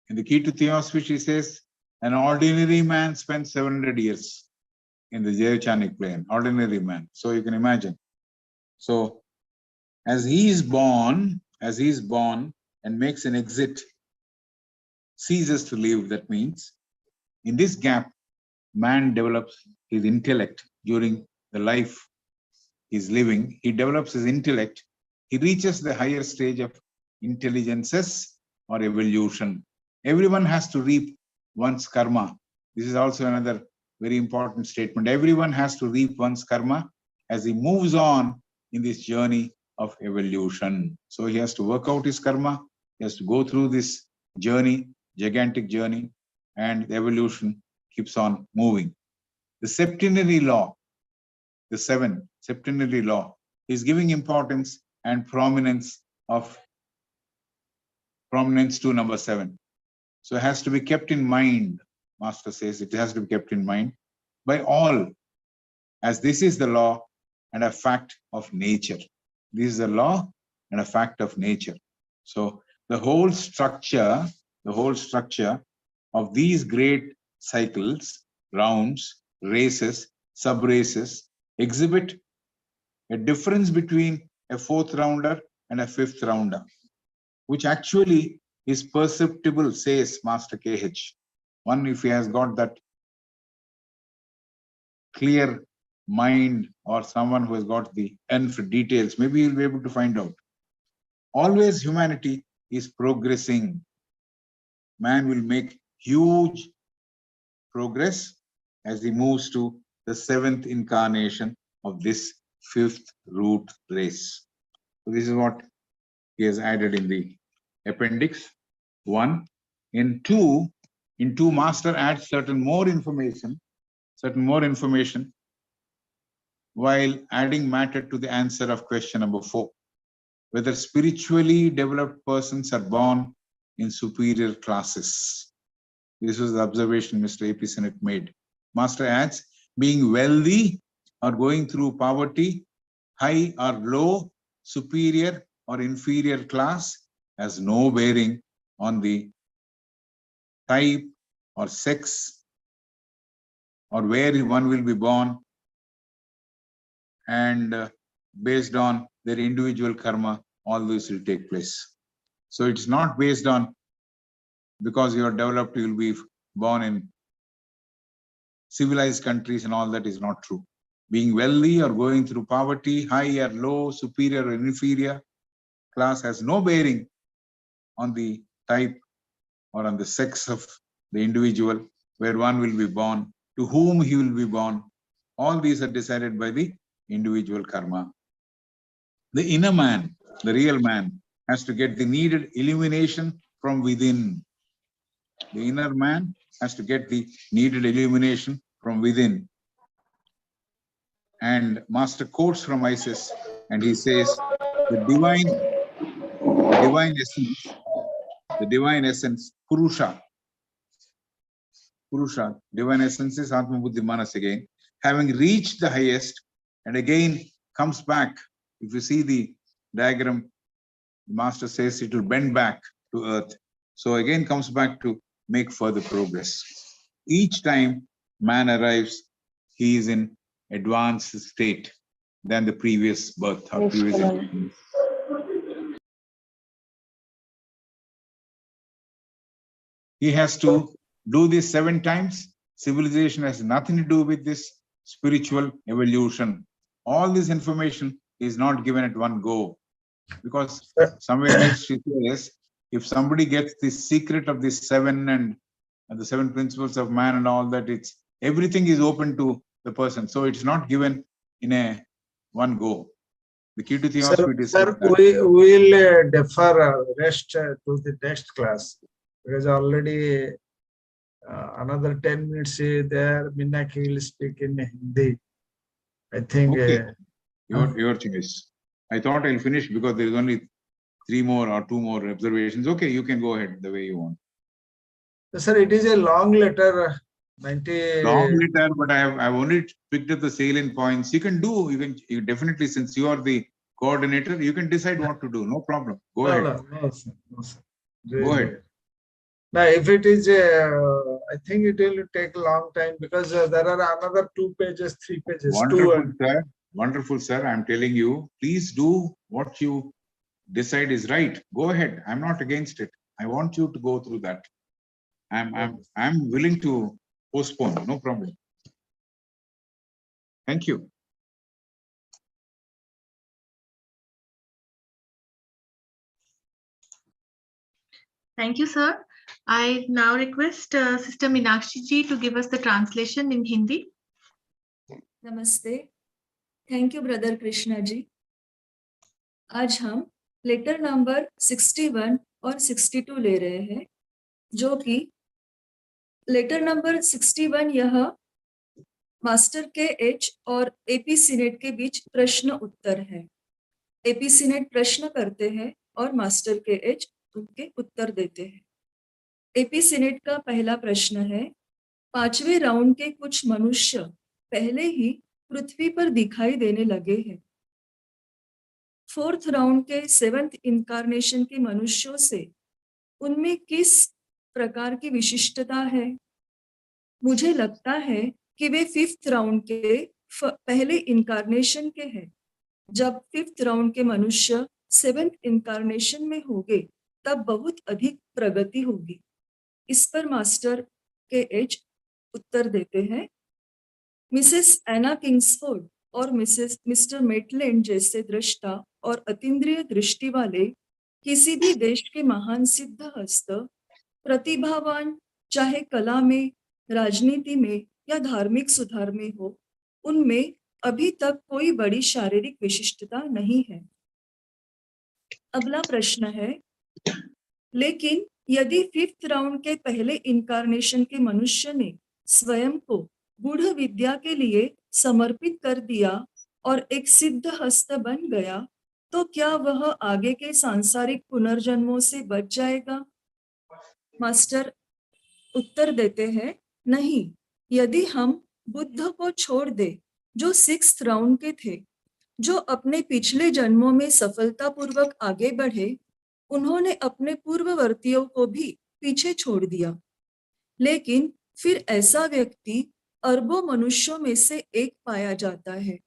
In the key to Theosophy, she says, an ordinary man spends 700 years in the Jayachanic plane, ordinary man. So you can imagine. So as he is born and makes an exit, ceases to live, that means in this gap, man develops his intellect during the life he's living. He develops his intellect. He reaches the higher stage of intelligences or evolution. Everyone has to reap one's karma. This is also another very important statement. Everyone has to reap one's karma as he moves on in this journey of evolution. So he has to work out his karma. He has to go through this journey, gigantic journey, and the evolution keeps on moving. The septenary law, the 7 septenary law, is giving importance and prominence to number 7. So it has to be kept in mind. Master says it has to be kept in mind by all, as this is the law and a fact of nature. This is a law and a fact of nature. So the whole structure of these great cycles, rounds, races, sub-races, exhibit a difference between a 4th rounder and a 5th rounder, which actually is perceptible, says Master KH. One, if he has got that clear mind, or someone who has got the nth details, maybe he'll be able to find out. Always humanity is progressing. Man will make huge progress as he moves to the 7th incarnation of this 5th root race. So this is what he has added in the appendix 1. In 2, Master adds certain more information while adding matter to the answer of question number 4. Whether spiritually developed persons are born in superior classes. This was the observation Mr. A.P. Sennett made. Master adds, being wealthy or going through poverty, high or low, superior or inferior class, has no bearing on the type or sex or where one will be born, and based on their individual karma, all this will take place. So it's not based on because you are developed, you will be born in civilized countries and all that is not true. Being wealthy or going through poverty, high or low, superior or inferior class has no bearing on the type or on the sex of the individual, where one will be born, to whom he will be born. All these are decided by the individual karma. The inner man, the real man, has to get the needed illumination from within. The inner man has to get the needed illumination from within. And Master quotes from Isis, and he says, the divine essence, Purusha, divine essence is Atma Buddhi Manas again, having reached the highest, and again comes back. If you see the diagram, the Master says it will bend back to earth. So again comes back to make further progress. Each time man arrives, he is in advanced state than the previous birth or previous existence. He has to do this 7 times. Civilization has nothing to do with this spiritual evolution. All this information is not given at one go. Because somewhere else she says, if somebody gets the secret of the seven and the seven principles of man and all that, it's everything is open to the person. So it's not given in a one go. The key to theosophy is Sir, we will defer rest to the next class, because already another 10 minutes there. Minaki will speak in Hindi. I think. Okay. Your choice. I thought I'll finish because there is only 3 more or 2 more observations. Okay, you can go ahead the way you want. Sir, it is a long letter. 90. Long letter, but I've only picked up the salient points. You can definitely, since you are the coordinator, you can decide what to do. No problem. Go ahead. No, sir. No, sir. Go ahead. Now, if it is, I think it will take a long time, because there are another 2 pages, 3 pages. Wonderful, sir. Wonderful, sir. I'm telling you, please do what you decide is right. Go ahead. I'm not against it. I want you to go through that. I'm willing to postpone. No problem. Thank you. Thank you, sir. I now request Sister Meenakshi ji to give us the translation in Hindi. Namaste. Thank you, Brother Krishna ji. आज हम letter number 61 और 62 ले रहे हैं, जो कि letter number 61 यह master के एच और एपी सीनेट के बीच प्रश्न उत्तर है। एपी सीनेट प्रश्न करते हैं और मास्टर के एच उनके उत्तर देते हैं। एपी सीनेट का पहला प्रश्न है, 5वें राउंड के कुछ मनुष्य पहले ही पृथ्वी पर दिखाई देने लगे हैं। 4th राउंड के 7th इनकारनेशन के मनुष्यों से उनमें किस प्रकार की विशिष्टता है? मुझे लगता है कि वे 5th राउंड के पहले इनकारनेशन के हैं। जब 5th राउंड के मनुष्य 7th इनकारनेशन में होंगे तब बहुत अधिक प्रगति होगी। इस पर मास्टर के एच उत्तर देते हैं, मिसेस एना किंग्सफोर्ड और मिस्टर मेटलैंड जैसे दृष्टा और अतीन्द्रिय दृष्टि वाले किसी भी देश के महान सिद्ध हस्त, प्रतिभावान, चाहे कला में, राजनीति में या धार्मिक सुधार में हो, उनमें अभी तक कोई बड़ी शारीरिक विशिष्टता नहीं है। अगला प्रश्न है, लेकिन यदि 5th राउंड के पहले इनकारनेशन के मनुष्य ने स्वयं को गूढ़ विद्या के लिए समर्पित कर दिया और एक सिद्ध हस्त बन गया, तो क्या वह आगे के सांसारिक पुनर्जन्मों से बच जाएगा? मास्टर उत्तर देते हैं, नहीं। यदि हम बुद्ध को छोड़ दे, जो 6th राउंड के थे, जो अपने पिछले जन्मों में सफलतापूर्वक आगे बढ़े, उन्होंने अपने पूर्ववर्तियों को भी पीछे छोड़ दिया। लेकिन फिर ऐसा व्यक्ति अरबों मनुष्यों में से एक पाया जाता है।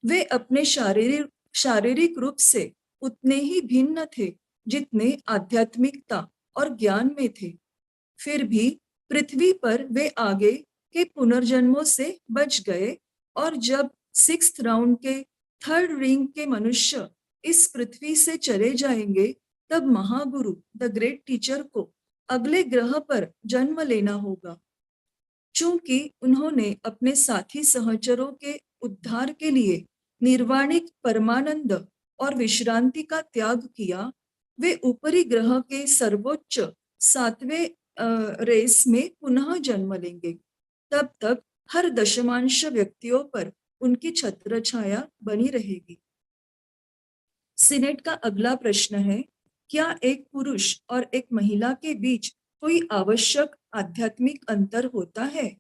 वे अपने शारीरिक रूप से उतने ही भिन्न थे जितने आध्यात्मिकता और ज्ञान में थे। फिर भी पृथ्वी पर वे आगे के पुनर्जन्मों से बच गए, और जब 6th राउंड के 3rd रिंग के मनुष्य इस पृथ्वी से चले जाएंगे, तब महागुरु द ग्रेट टीचर को अगले ग्रह पर जन्म लेना होगा। चूंकि उन्होंने अपने साथी सहचरों के उद्धार के लिए निर्वाणिक परमानंद और विश्रांति का त्याग किया, वे ऊपरी ग्रह के सर्वोच्च 7वें रेस में पुनः जन्म लेंगे। तब तक हर दशमांश व्यक्तियों पर उनकी छत्र छाया बनी रहेगी। सीनेट का अगला प्रश्न है, क्या एक पुरुष और एक महिला के बीच कोई आवश्यक आध्यात्मिक अंतर होता है,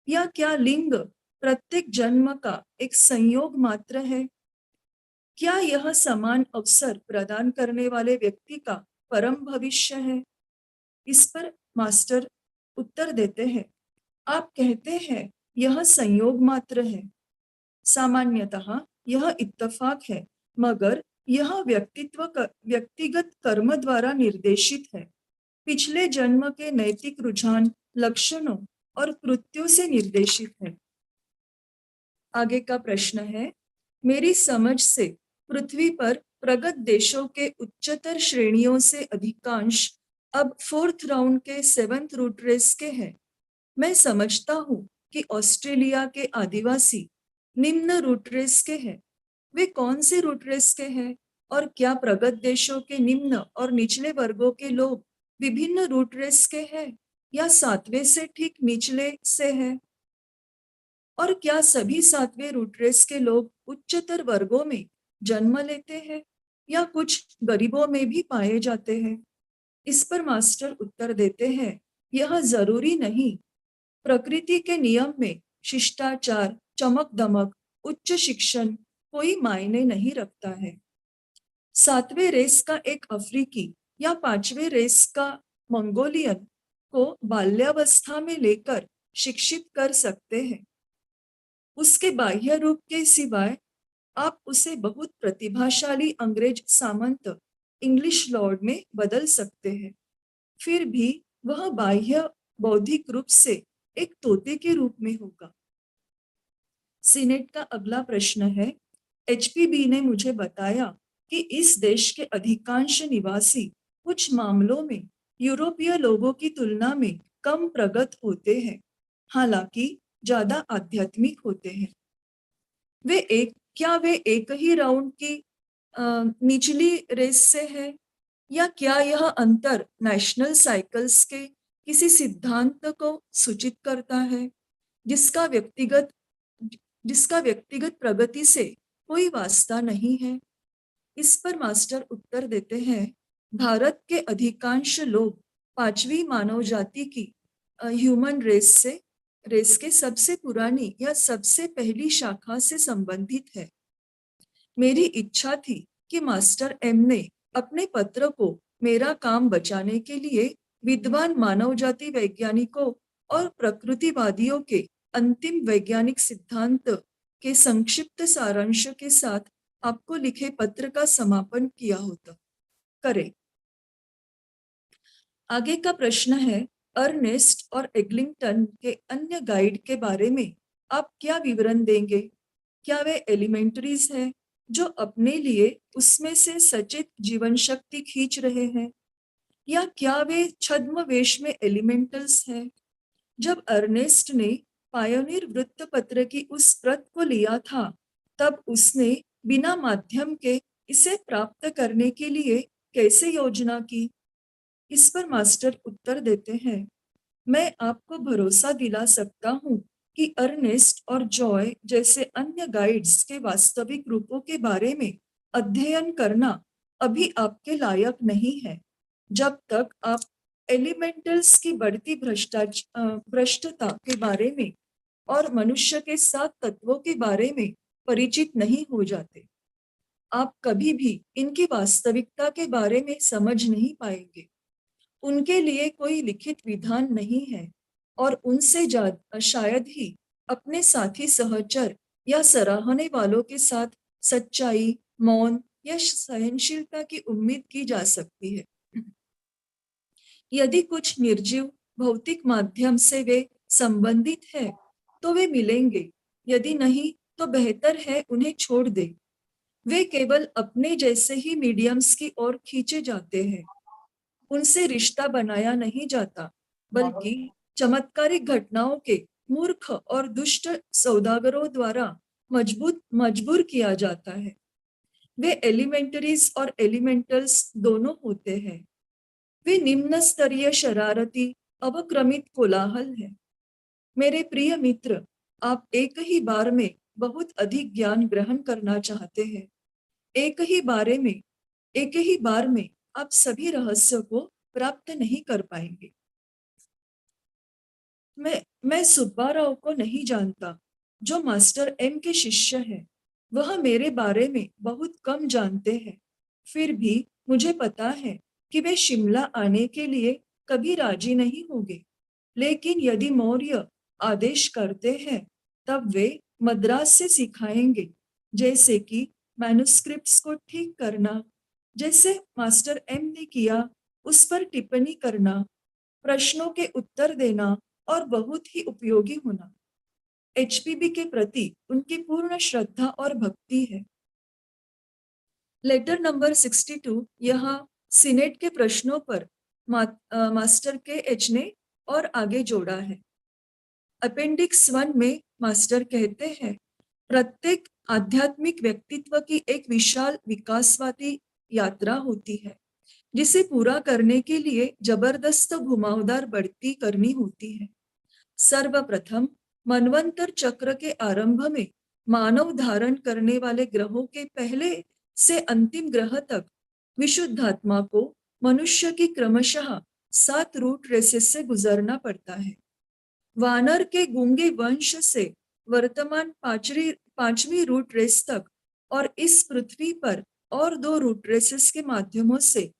या क्या लिंग प्रत्येक जन्म का एक संयोग मात्र है? क्या यह समान अवसर प्रदान करने वाले व्यक्ति का परम भविष्य है? इस पर मास्टर उत्तर देते हैं, आप कहते हैं यह संयोग मात्र है। सामान्यतः यह इत्तेफाक है, मगर यह व्यक्तिगत कर्म द्वारा निर्देशित है, पिछले जन्म के नैतिक रुझान, लक्षणों और कृत्यों से निर्देशित है। आगे का प्रश्न है, मेरी समझ से पृथ्वी पर प्रगत देशों के उच्चतर श्रेणियों से अधिकांश अब 4th राउंड के 7th रूट रेस के हैं। मैं समझता हूँ कि ऑस्ट्रेलिया के आदिवासी निम्न रूट रेस के हैं। वे कौन से रूट रेस के हैं और क्या प्रगत देशों के निम्न और निचले वर्गों के लोग विभिन्न रूट रेस के हैं या 7वें से ठीक निचले से हैं? और क्या सभी 7वें रूट रेस के लोग उच्चतर वर्गों में जन्म लेते हैं या कुछ गरीबों में भी पाए जाते हैं? इस पर मास्टर उत्तर देते हैं, यह जरूरी नहीं। प्रकृति के नियम में शिष्टाचार, चमक दमक, उच्च शिक्षण कोई मायने नहीं रखता है। 7वें रेस का एक अफ्रीकी या 5वें रेस का मंगोलियन को बाल्यावस्था में लेकर शिक्षित कर सकते हैं। उसके बाह्य रूप के सिवाय आप उसे बहुत प्रतिभाशाली अंग्रेज सामंत, इंग्लिश लॉर्ड में बदल सकते हैं। फिर भी वह बाह्य बौद्धिक रूप से एक तोते के रूप में होगा। सीनेट का अगला प्रश्न है, एचपीबी ने मुझे बताया कि इस देश के अधिकांश निवासी कुछ मामलों में यूरोपीय लोगों की तुलना में कम प्रगत होते हैं, हालांकि ज्यादा आध्यात्मिक होते हैं। क्या वे एक ही राउंड की निचली रेस से है या क्या यह अंतर नेशनल साइकिल्स के किसी सिद्धांत को सूचित करता है जिसका व्यक्तिगत प्रगति से कोई वास्ता नहीं है? इस पर मास्टर उत्तर देते हैं, भारत के अधिकांश लोग 5वीं मानव जाति की ह्यूमन रेस के सबसे पुरानी या सबसे पहली शाखा से संबंधित है। मेरी इच्छा थी कि मास्टर एम ने अपने पत्र को मेरा काम बचाने के लिए विद्वान मानव जाति वैज्ञानिकों और प्रकृतिवादियों के अंतिम वैज्ञानिक सिद्धांत के संक्षिप्त सारांश के साथ आपको लिखे पत्र का समापन किया होता। करें। आगे का प्रश्न है, अर्नेस्ट और एग्लिंगटन के अन्य गाइड के बारे में आप क्या विवरण देंगे? क्या वे एलिमेंटरीज हैं जो अपने लिए उसमें से सचेत जीवन शक्ति खींच रहे हैं, या क्या वे छद्मवेश में एलिमेंटल्स हैं? जब अर्नेस्ट ने पायोनियर वृत्तपत्र की उस प्रत को लिया था, तब उसने बिना माध्यम के इसे प्राप्त करने के लिए कैसे योजना की? इस पर मास्टर उत्तर देते हैं, मैं आपको भरोसा दिला सकता हूँ कि अर्नेस्ट और जॉय जैसे अन्य गाइड्स के वास्तविक रूपों के बारे में अध्ययन करना अभी आपके लायक नहीं है, जब तक आप एलिमेंटल्स की बढ़ती भ्रष्टता के बारे में और मनुष्य के 7 तत्वों के बारे में परिचित नहीं हो जाते। आप कभी भी इनकी वास्तविकता के बारे में समझ नहीं पाएंगे। उनके लिए कोई लिखित विधान नहीं है और उनसे शायद ही अपने साथी सहचर या सराहने वालों के साथ सच्चाई, मौन या सहनशीलता की उम्मीद की जा सकती है। यदि कुछ निर्जीव भौतिक माध्यम से वे संबंधित है तो वे मिलेंगे, यदि नहीं तो बेहतर है उन्हें छोड़ दे। वे केवल अपने जैसे ही मीडियम्स की ओर खींचे जाते हैं। उनसे रिश्ता बनाया नहीं जाता, बल्कि चमत्कारिक घटनाओं के मूर्ख और दुष्ट सौदागरों द्वारा मजबूर किया जाता है। वे एलिमेंटरीज और एलिमेंटल्स दोनों होते हैं। वे निम्न स्तरीय शरारती अवक्रमित कोलाहल है। मेरे प्रिय मित्र, आप एक ही बार में बहुत अधिक ज्ञान ग्रहण करना चाहते हैं। एक ही बार में आप सभी रहस्य को प्राप्त नहीं कर पाएंगे। मैं सुब्बाराव को नहीं जानता, जो मास्टर एम के शिष्य हैं। वह मेरे बारे में बहुत कम जानते हैं। फिर भी मुझे पता है कि वे शिमला आने के लिए कभी राजी नहीं होंगे, लेकिन यदि मौर्य आदेश करते हैं तब वे मद्रास से सिखाएंगे, जैसे कि मैन्युस्क्रिप्ट्स को ठीक करना, जैसे मास्टर एम ने किया, उस पर टिप्पणी करना, प्रश्नों के उत्तर देना और बहुत ही उपयोगी होना। एचपीबी के प्रति उनकी पूर्ण श्रद्धा और भक्ति है। लेटर नंबर 62 यहाँ सीनेट के प्रश्नों पर मास्टर के एच ने और आगे जोड़ा है। अपेंडिक्स 1 में मास्टर कहते हैं, प्रत्येक आध्यात्मिक व्यक्तित्व की एक विशाल विकासवादी यात्रा होती है, जिसे पूरा करने के लिए जबरदस्त घुमावदार बढ़ती करनी होती है। सर्वप्रथम मनवंतर चक्र के आरंभ में मानव धारण करने वाले ग्रहों के पहले से अंतिम ग्रह तक विशुद्धात्मा को मनुष्य की क्रमशः 7 रूट रेसेस से गुजरना पड़ता है। वानर के गूंगे वंश से वर्तमान पांचवी रूट रेस तक और इस पृथ्वी पर और 2 रूट रेसेस के माध्यमों से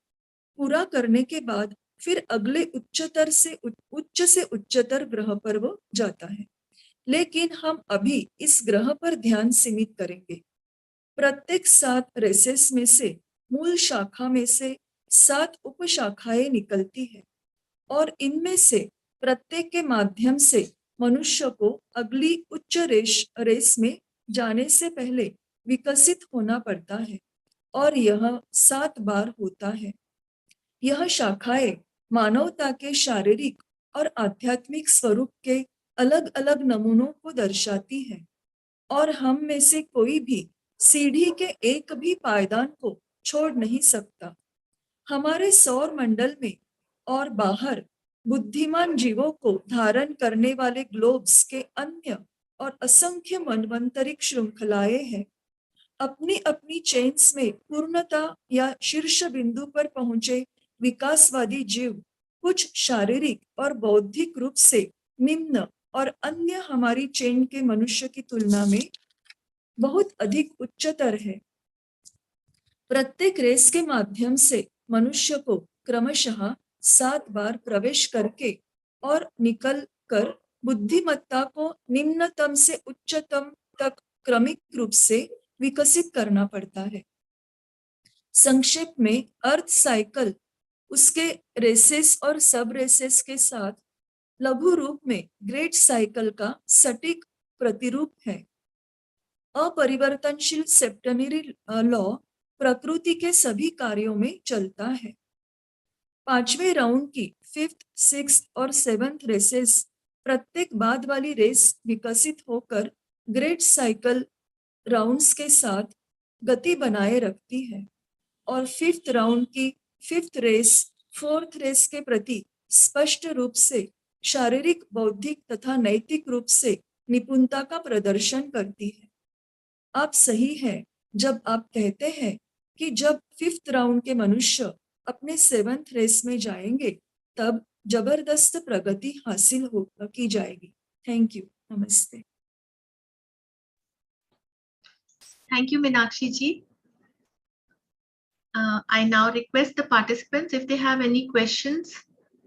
पूरा करने के बाद फिर अगले उच्च से उच्चतर ग्रह पर वो जाता है। लेकिन हम अभी इस ग्रह पर ध्यान सीमित करेंगे। प्रत्येक 7 रेसेस में से मूल शाखा में से 7 उपशाखाएं निकलती है और इनमें से प्रत्येक के माध्यम से मनुष्य को अगली उच्च रेस में जाने से पहले विकसित होना पड़ता है और यह 7 बार होता है। यह शाखाएं मानवता के शारीरिक और आध्यात्मिक स्वरूप के अलग अलग नमूनों को दर्शाती है और हम में से कोई भी सीढ़ी के एक भी पायदान को छोड़ नहीं सकता। हमारे सौर मंडल में और बाहर बुद्धिमान जीवों को धारण करने वाले ग्लोब्स के अन्य और असंख्य मनवंतरिक श्रृंखलाएं हैं। अपनी अपनी चेन्स में पूर्णता या शीर्ष बिंदु पर पहुंचे विकासवादी जीव कुछ शारीरिक और बौद्धिक रूप से निम्न और अन्य हमारी चेन के मनुष्य की तुलना में बहुत अधिक उच्चतर है। प्रत्येक रेस के माध्यम से मनुष्य को क्रमशः 7 बार प्रवेश करके और निकल कर बुद्धिमत्ता को निम्नतम से उच्चतम तक क्रमिक रूप से विकसित करना पड़ता है। संक्षेप में अर्थ साइकिल उसके रेसेस और सब रेसेस के साथ लघु रूप में ग्रेट साइकिल का सटीक प्रतिरूप है। अपरिवर्तनशील सेप्टेनरी लॉ प्रकृति के सभी कार्यों में चलता है। 5वें राउंड की 5th, 6th और 7th रेसेस प्रत्येक बाद वाली रेस विकसित होकर ग्रेट साइकिल राउंड्स के साथ गति बनाए रखती है और 5th राउंड की 5th रेस 4th रेस के प्रति स्पष्ट रूप से शारीरिक, बौद्धिक तथा नैतिक रूप से निपुणता का प्रदर्शन करती है। आप सही है जब आप कहते हैं कि जब 5th राउंड के मनुष्य अपने 7th रेस में जाएंगे तब जबरदस्त प्रगति हासिल की जाएगी। Thank you. नमस्ते। Thank you, Meenakshi ji. I now request the participants, if they have any questions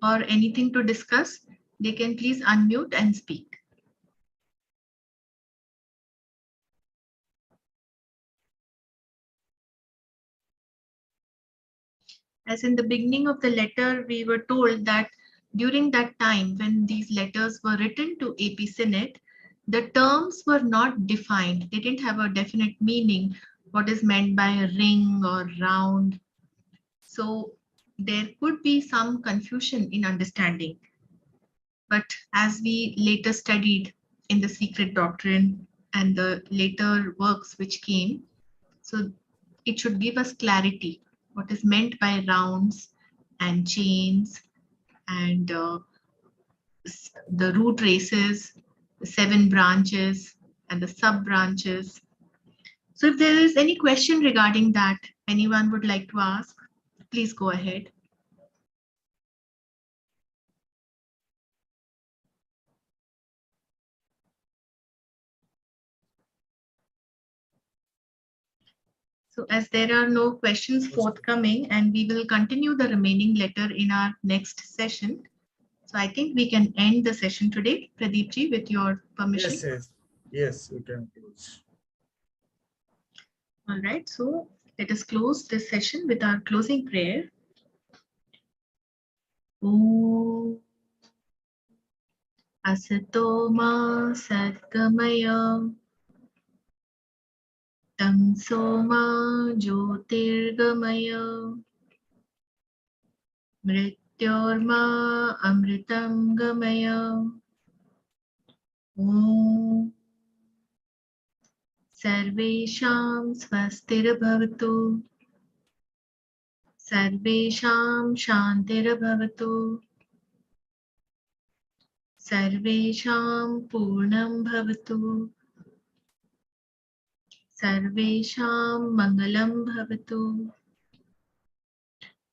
or anything to discuss, they can please unmute and speak. As in the beginning of the letter, we were told that during that time when these letters were written to AP Senate, the terms were not defined. They didn't have a definite meaning, what is meant by a ring or round. So there could be some confusion in understanding. But as we later studied in the secret doctrine and the later works which came, so it should give us clarity what is meant by rounds and chains and the root races, the 7 branches and the sub branches. So if there is any question regarding that, anyone would like to ask, please go ahead. So as there are no questions forthcoming, and we will continue the remaining letter in our next session. So I think we can end the session today. Pradeep ji, with your permission. Yes, we can close. All right, so let us close this session with our closing prayer. Om Asato Ma Satgamaya तमसो मा ज्योतिर्गमय मृत्योर्मा अमृतं गमय ॐ सर्वेषां स्वस्तिर्भवतु सर्वेषां शान्तिर्भवतु सर्वेषां पूर्णं भवतु सर्वेषां मङ्गलं भवतु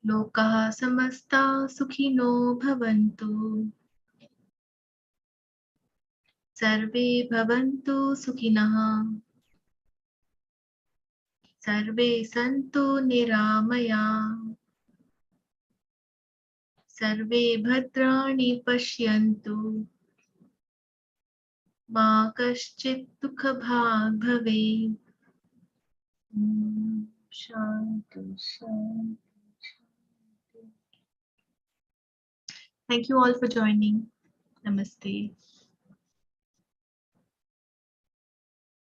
लोकाः समस्ताः सुखिनो भवन्तु सर्वे भवन्तु सुखिनः सर्वे सन्तु निरामयाः सर्वे भद्राणि पश्यन्तु मा कश्चित् दुःखभाग् भवेत् शान्ति शान्ति Thank you all for joining. Namaste.